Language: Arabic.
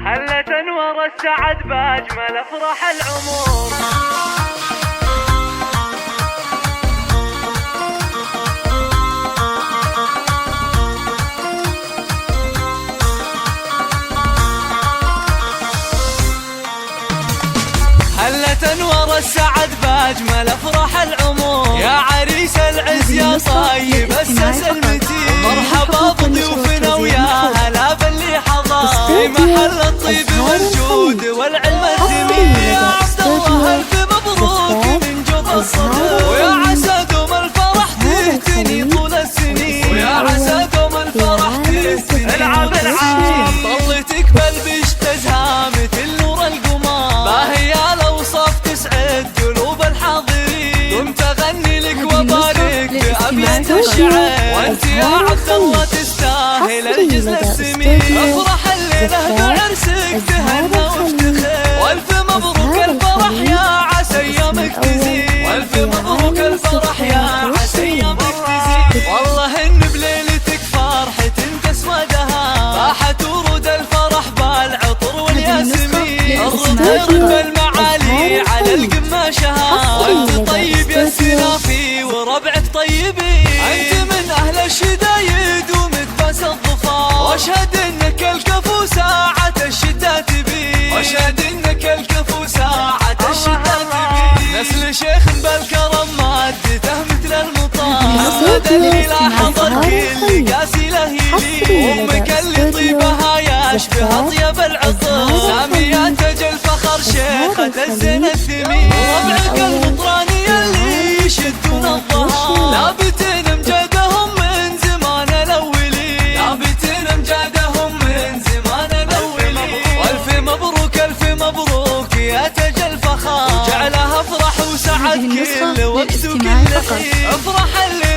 هلا تنور السعد باجمل افراح العمر. هلا تنور السعد باجمل افراح العمر، يا عريس العز يا طيب اسس المتين. مرحبا بضيوفنا ويا هلا باللي حضر في محل الطيب والجود والعلم الثمين. يا عبد الله الف مبروك من جوف الصدر، ويا عسى دوم الفرح تهتني طول السنين. ويا عسى دوم الفرح تهتني العام العام طلتك بلبش تزهى مثل نور القمر. باهية الاوصاف تسعد قلوب الحاضرين، قمت اغني لك وبارك بابيات الشعر. وانت يا عبد الله تستاهل الجزل السمين. افرح الليله بعرسك تهنى وافتخر، والف مبروك الفرح يا عسى ايامك تزيد. والف مبروك الفرح يا عسى ايامك تزيد. والله ان بليلتك فرحة تسوى دها، فاحت ورود الفرح بالعطر والياسمين. الرضا بالمعالي على القمة شها، وانت طيب يا السلافي وربعك طيبين. انت من اهل الشدايد ومكبس الظفار، واشهد انك الكفو ساعة الشتاء تبين. واشهد انك الكفو ساعة الشتاء تبين. نسل شيخ بالكرم مادته مثل المطار، محمد اللي لاحظ كل قاسي له يلين. امك اللي طيبها يشبه اطيب العطر، سامية تاج الفخر شيخة الزين الثمين. وربعك المطراني اللي يشدون الظهر، لابتين امجادهم من زمان الاولين. لابتين امجادهم من زمان الاولين. والف مبروك الف مبروك يا تاج الفخر، وجعلها افرح وسعد كل وقت وكل حين. افرح اللي